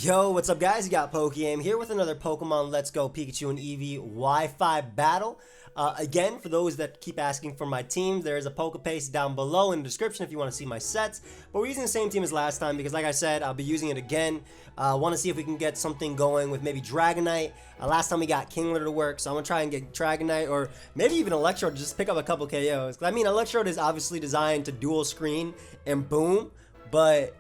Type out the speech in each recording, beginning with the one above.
Yo, what's up guys? You got pokeaim here with another Pokemon Let's Go Pikachu and Eevee Wi-Fi battle. Again, for those that keep asking for my team, there is a Pokepaste down below in the description if you want to see my sets. But we're using the same team as last time because like I said, I'll be using it again. Want to see if we can get something going with maybe Dragonite. Last time we got Kingler to work, so I'm going to try and get Dragonite or maybe even Electrode to just pick up a couple KOs. I mean, Electrode is obviously designed to dual screen and boom, but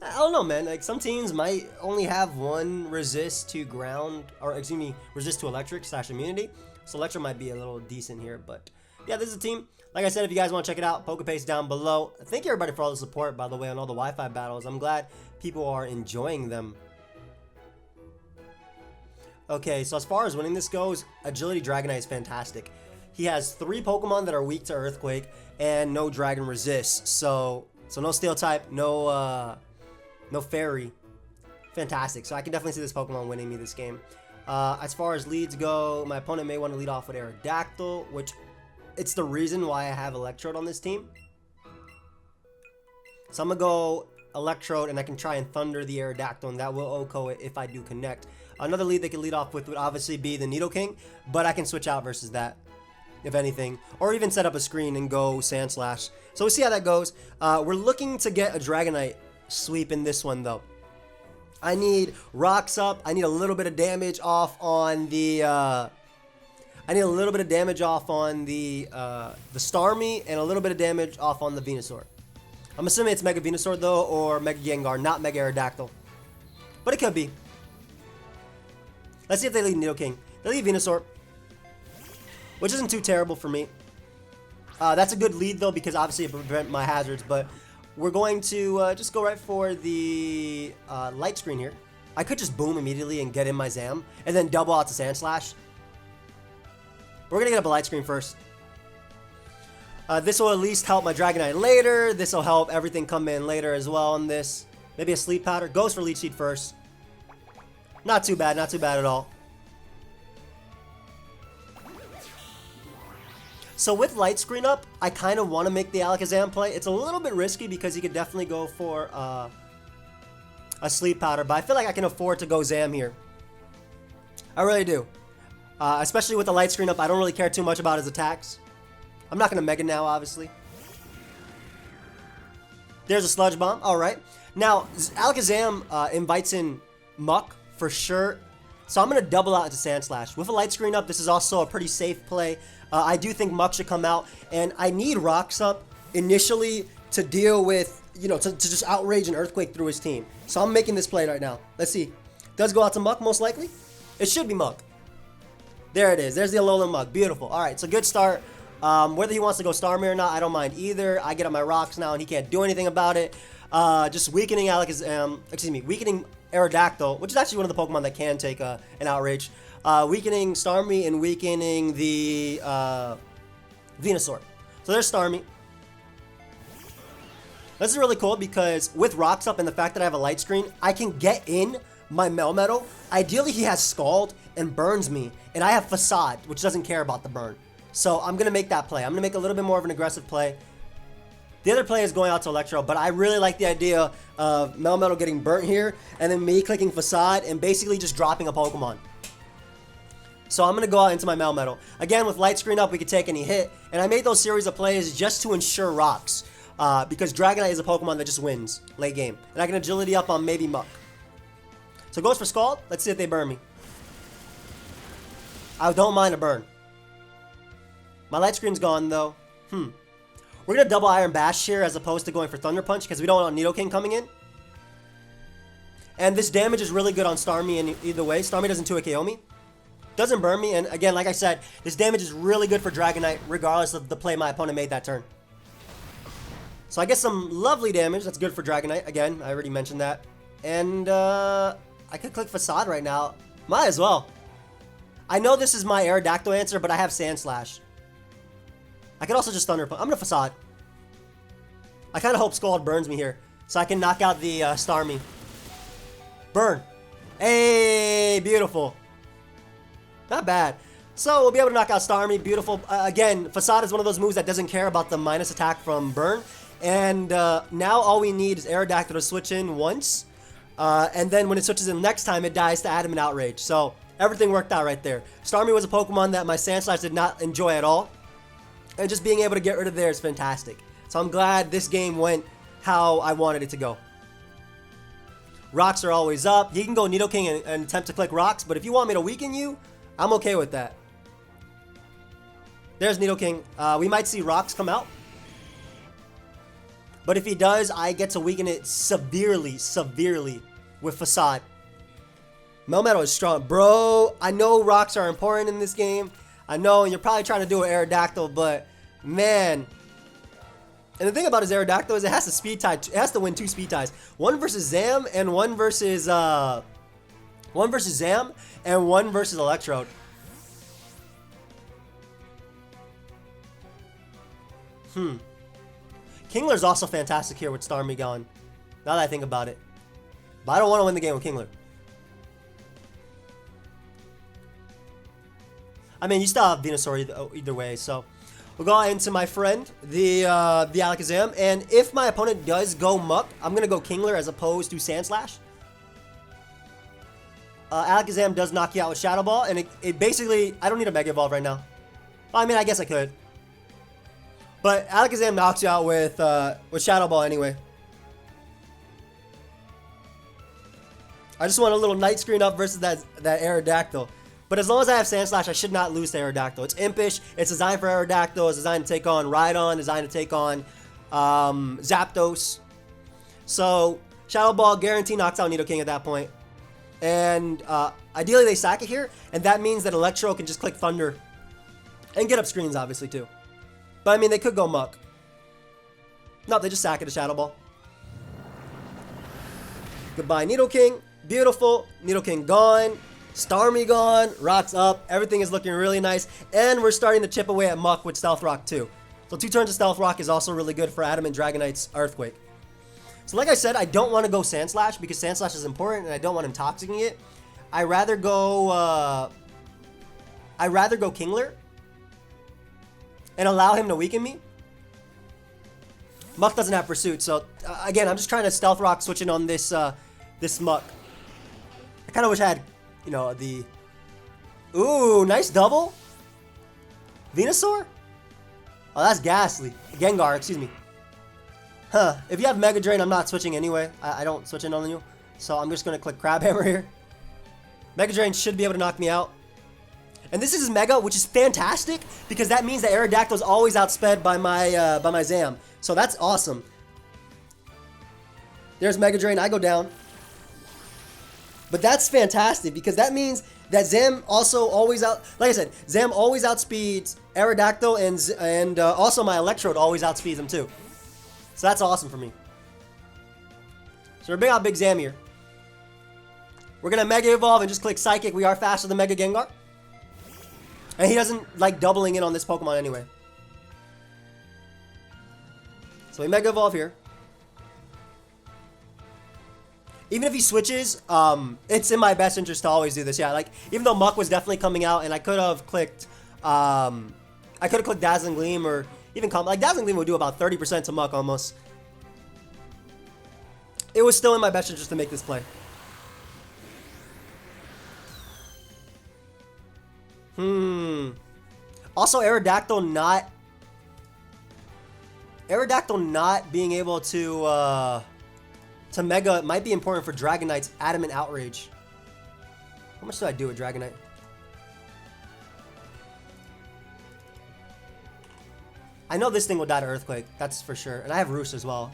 I don't know, man. Like, some teams might only have one resist to ground, or excuse me, resist to electric / immunity. So Electro might be a little decent here, but yeah, this is a team. Like I said, if you guys want to check it out, Pokepaste down below. Thank you everybody for all the support, by the way, on all the Wi-Fi battles. I'm glad people are enjoying them. Okay, so as far as winning this goes, Agility Dragonite is fantastic. He has 3 Pokemon that are weak to Earthquake and no Dragon Resist. So no Steel type, no Fairy. Fantastic. So I can definitely see this Pokemon winning me this game. As far as leads go, my opponent may want to lead off with Aerodactyl, which it's the reason why I have Electrode on this team. So I'm going to go Electrode, and I can try and Thunder the Aerodactyl, and that will OHKO it if I do connect. Another lead they can lead off with would obviously be the Nidoking, but I can switch out versus that, if anything. Or even set up a screen and go Sand Slash. So we'll see how that goes. We're looking to get a Dragonite sweep in this one though. I need rocks up. I need a little bit of damage off on the Starmie and a little bit of damage off on the Venusaur. I'm assuming it's Mega Venusaur though, or Mega Gengar, not Mega Aerodactyl. But it could be. Let's see if they lead Nidoking. They lead Venusaur, which isn't too terrible for me. That's a good lead though, because obviously it prevents my hazards, but we're going to just go right for the light screen here. I could just boom immediately and get in my Zam, and then double out to Sand Slash. We're going to get up a light screen first. This will at least help my Dragonite later. This will help everything come in later as well on this. Maybe a Sleep Powder. Goes for Leech Seed first. Not too bad at all. So with light screen up, I kind of want to make the Alakazam play. It's a little bit risky because he could definitely go for a Sleep Powder, but I feel like I can afford to go Zam here. I really do. Especially with the light screen up, I don't really care too much about his attacks. I'm not going to Mega now, obviously. There's a Sludge Bomb. Alright. Now, Alakazam invites in Muck for sure. So I'm going to double out into Sand Slash. With a light screen up, this is also a pretty safe play. I do think Muck should come out, and I need Rocks up initially to deal with, you know, to just outrage an Earthquake through his team. So I'm making this play right now. Let's see. Does go out to Muck, most likely? It should be Muck. There it is. There's the Alolan Muck. Beautiful. All right, so good start. Whether he wants to go Starmie or not, I don't mind either. I get up my Rocks now, and he can't do anything about it. Just weakening weakening Aerodactyl, which is actually one of the Pokemon that can take an outrage. Weakening Starmie and weakening the Venusaur. So there's Starmie. This is really cool because with Rocks up and the fact that I have a light screen, I can get in my Melmetal. Ideally, he has Scald and burns me, and I have Facade, which doesn't care about the burn. So I'm going to make that play. I'm going to make a little bit more of an aggressive play. The other play is going out to Electro, but I really like the idea of Melmetal getting burnt here, and then me clicking Facade and basically just dropping a Pokemon. So I'm going to go out into my Melmetal. Again, with light screen up, we could take any hit, and I made those series of plays just to ensure Rocks, because Dragonite is a Pokemon that just wins late game, and I can Agility up on maybe Muck. So goes for Scald. Let's see if they burn me. I don't mind a burn. My light screen's gone, though. We're going to double Iron Bash here as opposed to going for Thunder Punch because we don't want Nidoking coming in. And this damage is really good on Starmie in either way. Starmie doesn't 2-hit KO me. Doesn't burn me. And again, like I said, this damage is really good for Dragonite regardless of the play my opponent made that turn. So I get some lovely damage. That's good for Dragonite. Again, I already mentioned that. And I could click Facade right now. Might as well. I know this is my Aerodactyl answer, but I have Sand Slash. I could also just Thunder Punch. I'm going to Facade. I kind of hope Scald burns me here, so I can knock out the Starmie. Burn. Hey, beautiful. Not bad. So we'll be able to knock out Starmie. Beautiful. Again, Facade is one of those moves that doesn't care about the minus attack from burn. And now all we need is Aerodactyl to switch in once. And then when it switches in next time, it dies to Adamant Outrage. So everything worked out right there. Starmie was a Pokemon that my Sandslash did not enjoy at all. And just being able to get rid of there is fantastic. So I'm glad this game went how I wanted it to go. Rocks are always up. He can go Nidoking and attempt to click rocks, but if you want me to weaken you, I'm okay with that. There's Nidoking. We might see rocks come out. But if he does, I get to weaken it severely with Facade. Melmetal is strong. Bro, I know rocks are important in this game. I know, and you're probably trying to do an Aerodactyl, but man. And the thing about his Aerodactyl is it has to speed tie. It has to win 2 speed ties. One versus Zam and one versus Zam and one versus Electrode. Kingler's also fantastic here with Starmie gone. Now that I think about it. But I don't want to win the game with Kingler. I mean, you still have Venusaur either way, so we'll go into my friend, the Alakazam, and if my opponent does go Muck, I'm gonna go Kingler as opposed to Sandslash. Alakazam does knock you out with Shadow Ball, and it basically, I don't need a Mega Evolve right now. Well, I mean, I guess I could, but Alakazam knocks you out with Shadow Ball anyway. I just want a little Night Screen up versus that Aerodactyl. But as long as I have Sandslash, I should not lose to Aerodactyl. It's impish. It's designed for Aerodactyl. It's designed to take on Rhydon. Designed to take on Zapdos. So Shadow Ball guarantee knocks out Nidoking at that point. And ideally they sack it here. And that means that Electro can just click Thunder. And get up screens, obviously, too. But I mean, they could go Muck. No, they just sack it to Shadow Ball. Goodbye, Nidoking. Beautiful. Nidoking gone. Starmie gone, rocks up, everything is looking really nice, and we're starting to chip away at Muck with Stealth Rock too. So 2 turns of Stealth Rock is also really good for Adamant Dragonite's Earthquake. So like I said, I don't want to go Sandslash because Sandslash is important and I don't want him toxicking it. I'd rather go Kingler and allow him to weaken me. Muck doesn't have Pursuit, so again, I'm just trying to Stealth Rock switching on this this Muck. I kind of wish I had, you know, the... Ooh, nice double. Venusaur? Oh, that's ghastly. Gengar, excuse me. Huh. If you have Mega Drain, I'm not switching anyway. I don't switch in on you. So I'm just going to click Crab Hammer here. Mega Drain should be able to knock me out. And this is his Mega, which is fantastic because that means that Aerodactyl is always outsped by my Zam. So that's awesome. There's Mega Drain. I go down. But that's fantastic because that means that Zam also always like I said, Zam always outspeeds Aerodactyl and also my Electrode always outspeeds him too. So that's awesome for me. So we're big out Big Zam here. We're gonna Mega Evolve and just click Psychic. We are faster than Mega Gengar. And he doesn't like doubling in on this Pokemon anyway. So we Mega Evolve here. Even if he switches, it's in my best interest to always do this. Yeah, like, even though Muck was definitely coming out, and I could have clicked, Dazzling Gleam, or even, like, Dazzling Gleam would do about 30% to Muck, almost. It was still in my best interest to make this play. Also, Aerodactyl not being able to Mega might be important for Dragonite's Adamant Outrage. How much do I do with Dragonite? I know this thing will die to Earthquake, that's for sure. And I have Roost as well.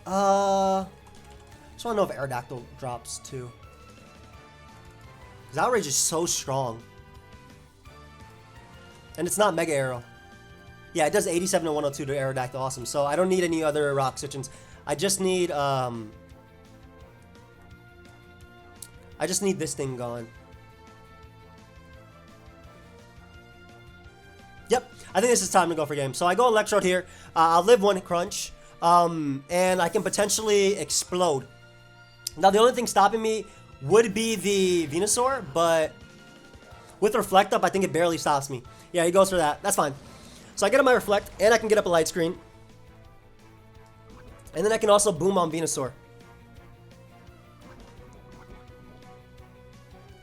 Just want to know if Aerodactyl drops too. Because Outrage is so strong. And it's not Mega Arrow. Yeah, it does 87 to 102 to Aerodactyl, awesome. So I don't need any other rock switchings. I just need this thing gone. Yep, I think this is time to go for game. So I go Electrode here. I'll live 1 crunch. And I can potentially explode. Now the only thing stopping me would be the Venusaur, but with Reflect Up, I think it barely stops me. Yeah, he goes for that. That's fine. So I get up my Reflect, and I can get up a Light Screen. And then I can also Boom on Venusaur.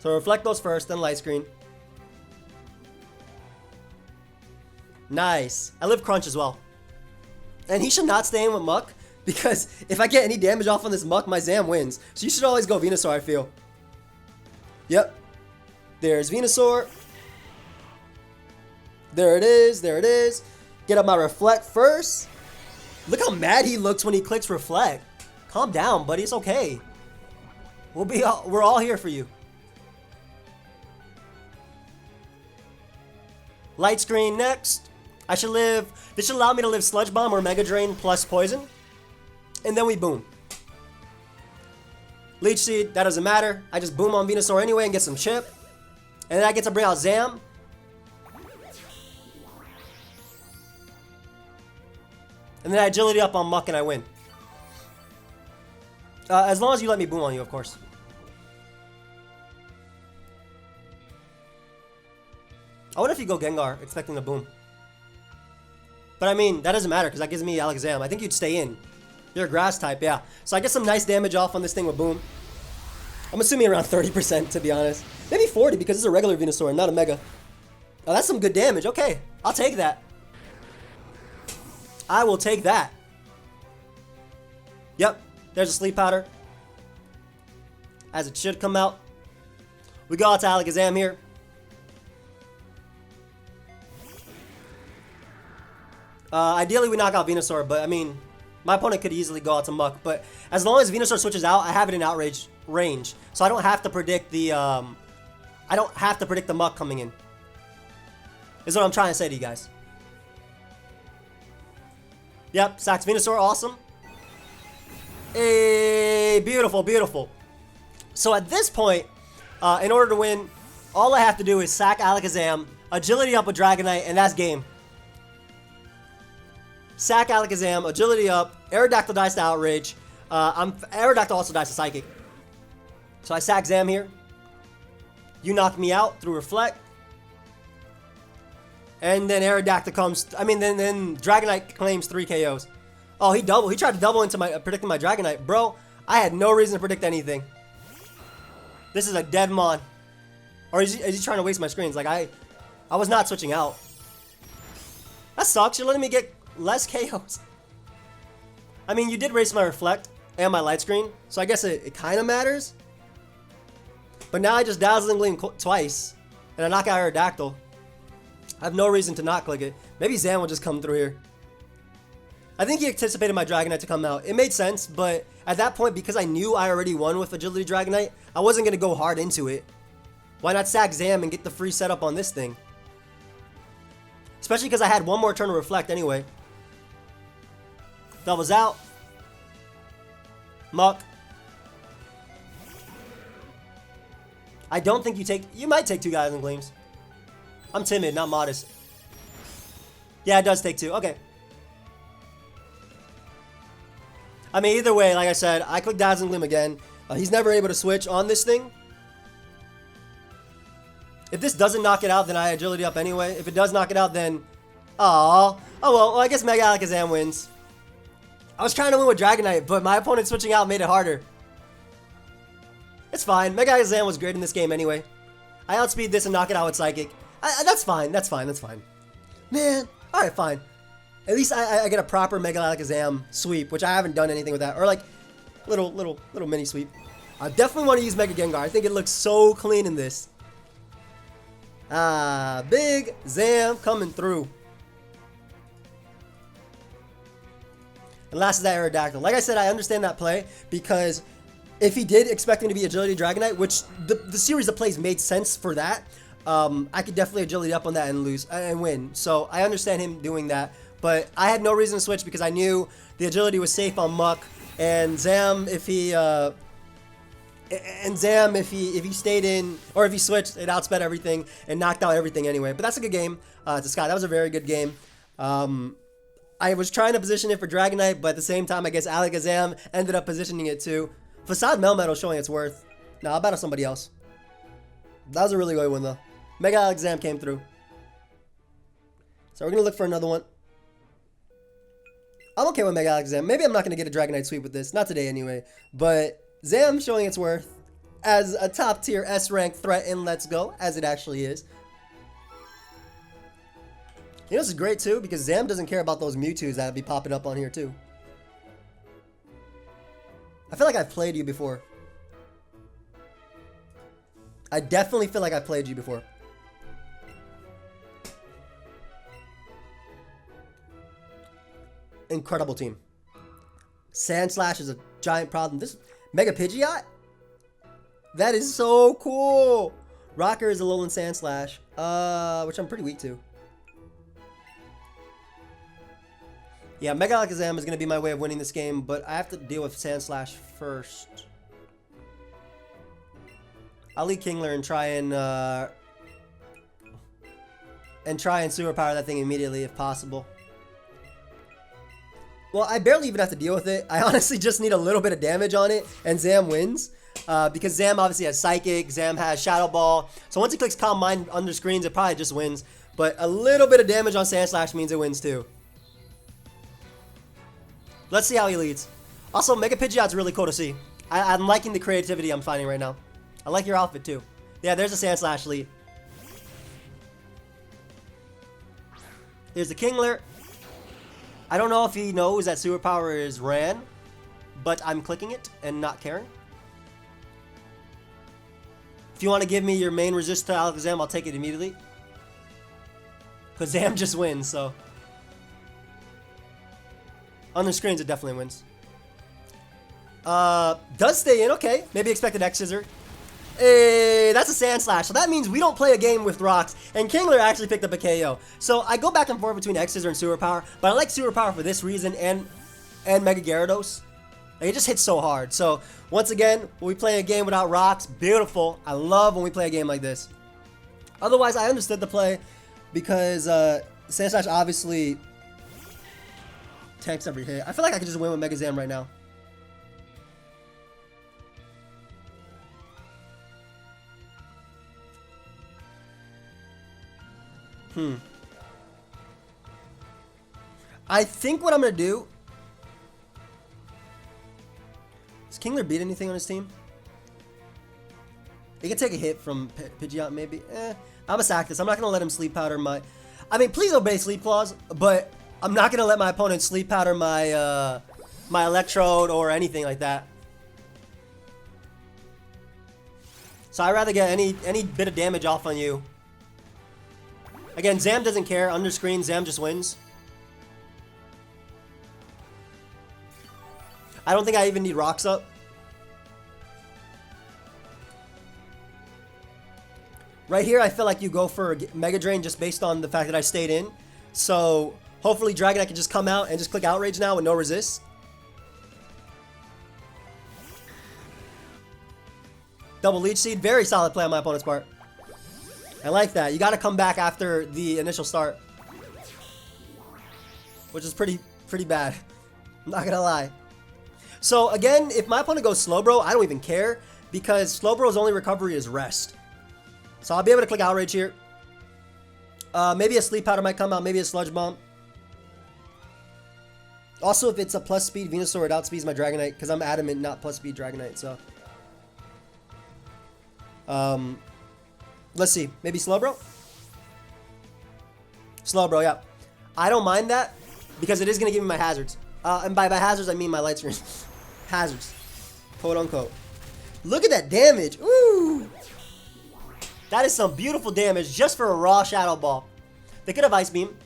So reflect those first, then light screen. Nice. I live crunch as well. And he should not stay in with Muck, because if I get any damage off on this Muck, my Zam wins. So you should always go Venusaur, I feel. Yep. There's Venusaur. There it is. There it is. Get up my Reflect first. Look how mad he looks when he clicks Reflect. Calm down, buddy. It's okay. We're all here for you. Light screen next. This should allow me to live Sludge Bomb or Mega Drain plus Poison. And then we boom. Leech Seed, that doesn't matter. I just boom on Venusaur anyway and get some chip. And then I get to bring out Zam. And then I agility up on Muck and I win. As long as you let me boom on you, of course. I wonder if you go Gengar, expecting a boom. But I mean, that doesn't matter because that gives me Alakazam. I think you'd stay in. You're a grass type, yeah. So I get some nice damage off on this thing with boom. I'm assuming around 30% to be honest. Maybe 40 because it's a regular Venusaur and not a Mega. Oh, that's some good damage. Okay, I'll take that. I will take that. Yep, there's a Sleep Powder. As it should come out. We go out to Alakazam here. Ideally, we knock out Venusaur, but I mean, my opponent could easily go out to Muck. But as long as Venusaur switches out, I have it in outrage range, so I don't have to predict the Muck coming in. Is what I'm trying to say to you guys. Yep, sacks Venusaur, awesome. Hey, beautiful, beautiful. So at this point, in order to win, all I have to do is sack Alakazam, agility up with Dragonite, and that's game. Sack Alakazam, agility up, Aerodactyl dies to Outrage. Aerodactyl also dies to Psychic. So I sack Zam here. You knock me out through Reflect. And then Aerodactyl comes, then Dragonite claims 3 KOs. Oh, he tried to double into my, predicting my Dragonite. Bro, I had no reason to predict anything. This is a dead Mon. Or is he trying to waste my screens? Like, I was not switching out. That sucks, you're letting me get less KOs. I mean, you did race my Reflect and my Light Screen, so I guess it kind of matters. But now I just Dazzling Gleam twice, and I knock out Aerodactyl. I have no reason to not click it. Maybe Zam will just come through here. I think he anticipated my Dragonite to come out. It made sense, but at that point, because I knew I already won with Agility Dragonite, I wasn't going to go hard into it. Why not sack Zam and get the free setup on this thing? Especially because I had one more turn to Reflect anyway. Doubles out. Muck. I don't think you might take 2 Dazzling Gleams. I'm timid, not modest. Yeah, it does take 2. Okay. I mean, either way, like I said, I click Dazzling Gleam again. He's never able to switch on this thing. If this doesn't knock it out, then I agility up anyway. If it does knock it out, then... Oh well, I guess Mega Alakazam wins. I was trying to win with Dragonite, but my opponent switching out made it harder. It's fine. Mega Alakazam was great in this game anyway. I outspeed this and knock it out with Psychic. That's fine. That's fine. That's fine. Man. Alright, fine. At least I get a proper Mega Alakazam sweep, which I haven't done anything with that. Or like, little mini sweep. I definitely want to use Mega Gengar. I think it looks so clean in this. Big Zam coming through. And last is that Aerodactyl. Like I said, I understand that play because if he did expect him to be Agility Dragonite, which the series of plays made sense for that, I could definitely agility up on that and lose and win. So I understand him doing that, but I had no reason to switch because I knew the agility was safe on Muck, and Zam if he stayed in or if he switched, it outsped everything and knocked out everything anyway. But that's a good game to Scott. That was a very good game. I was trying to position it for Dragonite, but at the same time, I guess Alakazam ended up positioning it too. Facade Melmetal showing its worth. No, I'll battle somebody else. That was a really good one though. Mega Alakazam came through. So we're going to look for another one. I'm okay with Mega Alakazam. Maybe I'm not going to get a Dragonite sweep with this. Not today anyway. But Zam showing its worth. as a top tier S rank threat in Let's Go, as it actually is. You know, this is great too, because Zam doesn't care about those Mewtwo's that would be popping up on here too. I feel like I've played you before. I definitely feel like I've played you before. Incredible team. Sand Slash is a giant problem. This Mega Pidgeot? That is so cool. Rocker is a Alolan Sand Slash, which I'm pretty weak to. Yeah, Mega Alakazam is going to be my way of winning this game, but I have to deal with Sand Slash first. I'll lead Kingler and try and superpower that thing immediately if possible. Well, I barely even have to deal with it. I honestly just need a little bit of damage on it, and Zam wins. Because Zam obviously has Psychic, Zam has Shadow Ball. So once he clicks Calm Mind under screens, it probably just wins. But a little bit of damage on Sand Slash means it wins too. Let's see how he leads. Also, Mega Pidgeot's really cool to see. I'm liking the creativity I'm finding right now. I like your outfit too. Yeah, there's a Sand Slash lead. Here's the Kingler. I don't know if he knows that superpower is Ran, but I'm clicking it and not caring. If you want to give me your main resist to Alakazam, I'll take it immediately. Because Zam just wins, so. On the screens, it definitely wins. Does stay in, okay. Maybe expected X Scissor. Hey, that's a Sand Slash. So that means we don't play a game with rocks. And Kingler actually picked up a KO. So I go back and forth between X Scissor and Superpower. But I like Superpower for this reason and Mega Gyarados. Like, it just hits so hard. So once again, when we play a game without rocks, beautiful. I love when we play a game like this. Otherwise, I understood the play because Sand Slash obviously tanks every hit. I feel like I could just win with Mega Zam right now. I think what I'm going to do... Does Kingler beat anything on his team? He can take a hit from Pidgeot, maybe. I'm going to sack this. I'm not going to let him Sleep Powder my... I mean, please obey Sleep Claws, but I'm not going to let my opponent Sleep Powder my, my Electrode or anything like that. So I'd rather get any bit of damage off on you. Again, Zam doesn't care. Under screen, Zam just wins. I don't think I even need rocks up. Right here, I feel like you go for a Mega Drain just based on the fact that I stayed in. So hopefully Dragonite can just come out and just click Outrage now with no resist. Double Leech Seed. Very solid play on my opponent's part. I like that. You got to come back after the initial start. Which is pretty bad. I'm not going to lie. So again, if my opponent goes Slowbro, I don't even care. Because Slowbro's only recovery is rest. So I'll be able to click Outrage here. Maybe a Sleep Powder might come out. Maybe a Sludge Bomb. Also, if it's a plus speed Venusaur, it outspeeds my Dragonite. Because I'm adamant not plus speed Dragonite. So. Let's see. Maybe Slowbro? Slowbro, yeah. I don't mind that because it is going to give me my hazards. And by hazards, I mean my light screen. Hazards. Quote unquote. Look at that damage. Ooh. That is some beautiful damage just for a raw Shadow Ball. They could have Ice Beam.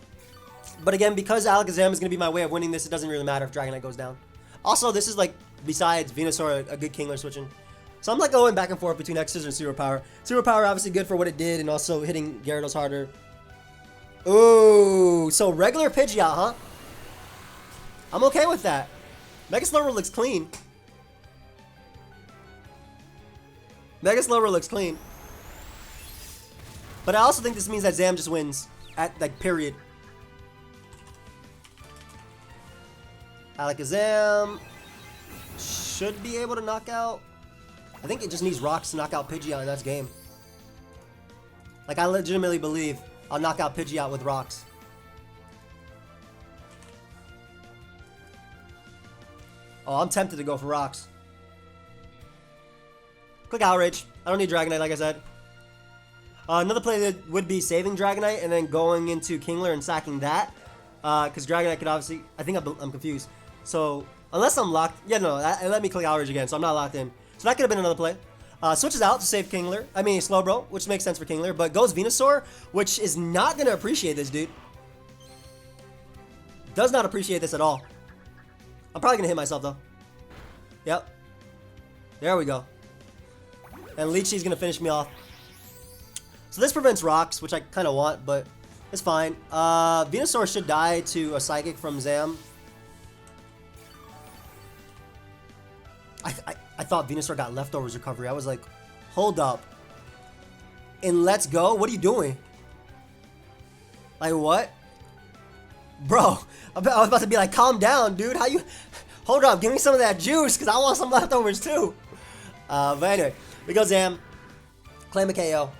But again, because Alakazam is going to be my way of winning this, it doesn't really matter if Dragonite goes down. Also, this is like, besides Venusaur, a good Kingler switching. So I'm like going back and forth between X Scissor and Superpower. Superpower obviously good for what it did and also hitting Gyarados harder. Ooh, so regular Pidgeot, huh? I'm okay with that. Mega Slowbro looks clean. Mega Slowbro looks clean. But I also think this means that Zam just wins. At, like, period. Alakazam should be able to knock out. I think it just needs rocks to knock out Pidgeot and that's game. Like, I legitimately believe I'll knock out Pidgeot with rocks. Oh, I'm tempted to go for rocks. Click Outrage. I don't need Dragonite, like I said. Another play that would be saving Dragonite and then going into Kingler and sacking that. Because Dragonite could obviously... I think I'm confused. So, unless I'm locked... Yeah, no, it let me click Outrage again, so I'm not locked in. So that could have been another play. Switches out to save Kingler. I mean, Slowbro, which makes sense for Kingler. But goes Venusaur, which is not going to appreciate this, dude. Does not appreciate this at all. I'm probably going to hit myself, though. Yep. There we go. And Leechy's going to finish me off. So this prevents rocks, which I kind of want, but it's fine. Venusaur should die to a Psychic from Zam. I thought Venusaur got leftovers recovery. I was like, hold up. And let's go? What are you doing? Like, what? Bro, I was about to be like, calm down, dude. How you... Hold up, give me some of that juice, because I want some leftovers too. But anyway, we go Zam. Claim a KO.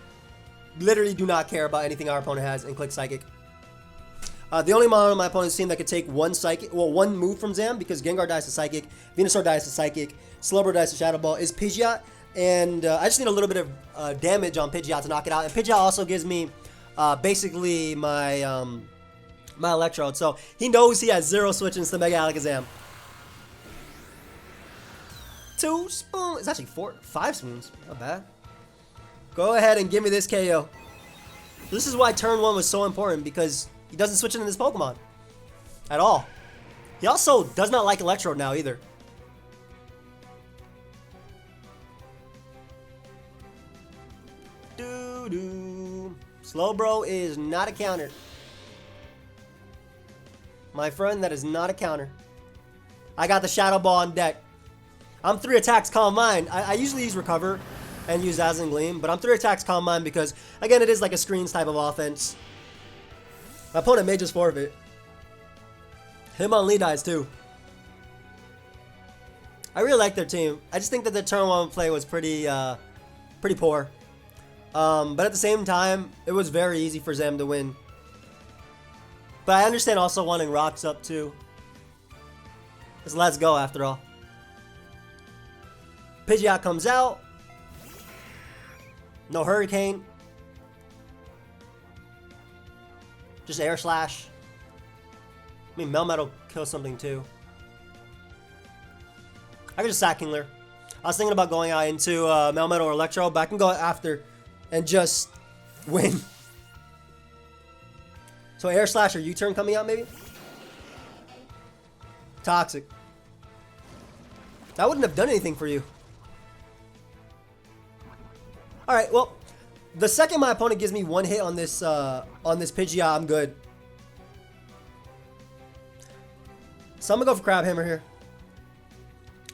Literally do not care about anything our opponent has and click Psychic. The only mono on my opponent's team that could take one Psychic, well, one move from Zam, because Gengar dies to Psychic, Venusaur dies to Psychic, Slowbro dies to Shadow Ball, is Pidgeot. And I just need a little bit of damage on Pidgeot to knock it out. And Pidgeot also gives me basically my my Electrode. So he knows he has 0 switch-ins to Mega Alakazam. 2 spoons. It's actually 5 spoons. Not bad. Go ahead and give me this KO. This is why turn 1 was so important, because he doesn't switch into this Pokemon at all. He also does not like Electrode now either. Doo-doo. Slowbro is not a counter. My friend, that is not a counter. I got the Shadow Ball on deck. I'm 3 attacks, Calm Mind. I usually use Recover and use Dazzling Gleam, but I'm 3 attacks, Calm Mind because, again, it is like a screens type of offense. My opponent may just forfeit. Him on lead dies too. I really like their team. I just think that the turn 1 play was pretty poor. But at the same time, it was very easy for Zam to win. But I understand also wanting rocks up too. Just let's go after all. Pidgeot comes out. No Hurricane. Just Air Slash. I mean, Melmetal kills something too. I could just sack Kingler. I was thinking about going out into Melmetal or Electro, but I can go after and just win. So Air Slash or U-turn coming out maybe? Toxic. That wouldn't have done anything for you. Alright, well, the second my opponent gives me 1 hit on this Pidgeot, I'm good. So I'm gonna go for Crab Hammer here.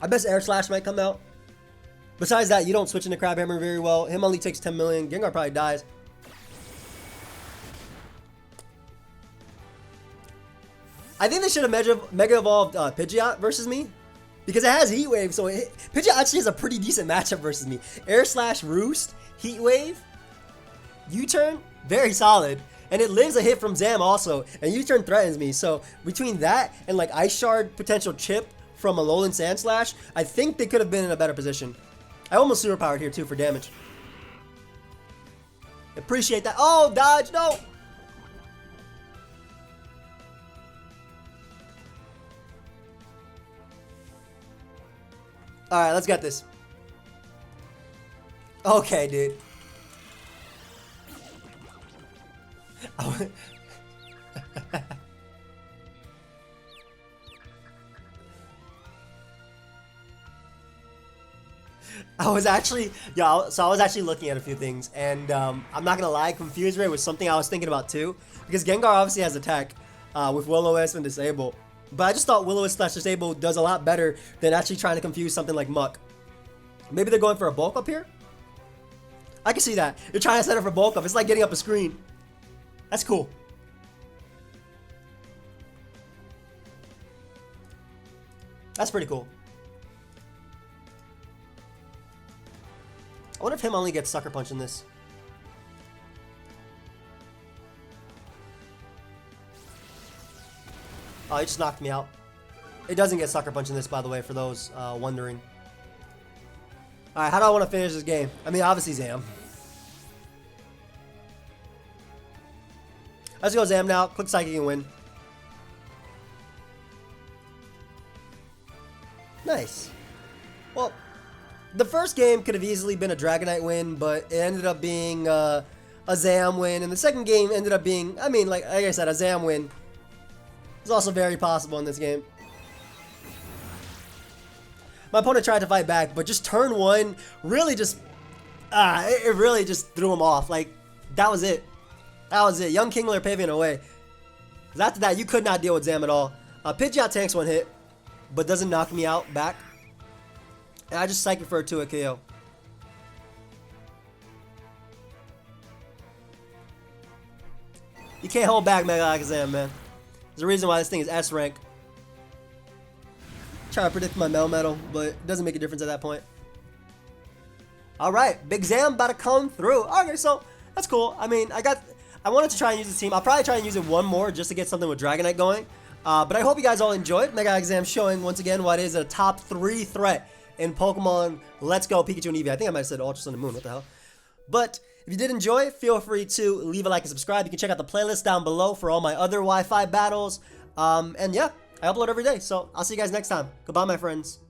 I bet Air Slash might come out. Besides that, you don't switch into Crab Hammer very well. Him only takes 10 million. Gengar probably dies. I think they should have Mega Evolved Pidgeot versus me. Because it has Heat Wave, so Pidgeot actually has a pretty decent matchup versus me. Air Slash Roost, Heat Wave, U-turn, very solid. And it lives a hit from Zam also. And U-turn threatens me. So between that and like Ice Shard potential chip from a Alolan Sandslash, I think they could have been in a better position. I almost superpowered here too for damage. Appreciate that. Oh, dodge, no! Alright, let's get this. Okay, dude. I was actually looking at a few things, and I'm not gonna lie, Confuse Ray was something I was thinking about too, because Gengar obviously has attack with Will-O-Wisp and Disable, but I just thought Will-O-Wisp / Disable does a lot better than actually trying to confuse something like Muck. Maybe they're going for a bulk up here? I can see that. You're trying to set up for bulk up. It's like getting up a screen. That's cool. That's pretty cool. I wonder if him only gets Sucker Punch in this. Oh, he just knocked me out. It doesn't get Sucker Punch in this, by the way, for those wondering. Alright, how do I want to finish this game? I mean, obviously Zam. Let's go Zam now. Quick Psychic and win. Nice. Well, the first game could have easily been a Dragonite win, but it ended up being a Zam win. And the second game ended up being, I mean, like I said, a Zam win. It's also very possible in this game. My opponent tried to fight back, but just turn one really just, it really just threw him off. Like, that was it. That was it. Young Kingler paving away. Because after that, you could not deal with Zam at all. Pidgeot tanks one hit, but doesn't knock me out back. And I just Psychic for a 2 at KO. You can't hold back Mega Alakazam, man. There's a reason why this thing is S rank. Try to predict my Melmetal, but it doesn't make a difference at that point. Alright, Big Zam about to come through. Okay, so that's cool. I mean, I wanted to try and use this team. I'll probably try and use it one more just to get something with Dragonite going. But I hope you guys all enjoyed. Mega Alakazam showing once again what is a top 3 threat in Pokemon Let's Go Pikachu and Eevee. I think I might have said Ultra Sun and Moon. What the hell? But if you did enjoy, feel free to leave a like and subscribe. You can check out the playlist down below for all my other Wi-Fi battles. And yeah, I upload every day. So I'll see you guys next time. Goodbye, my friends.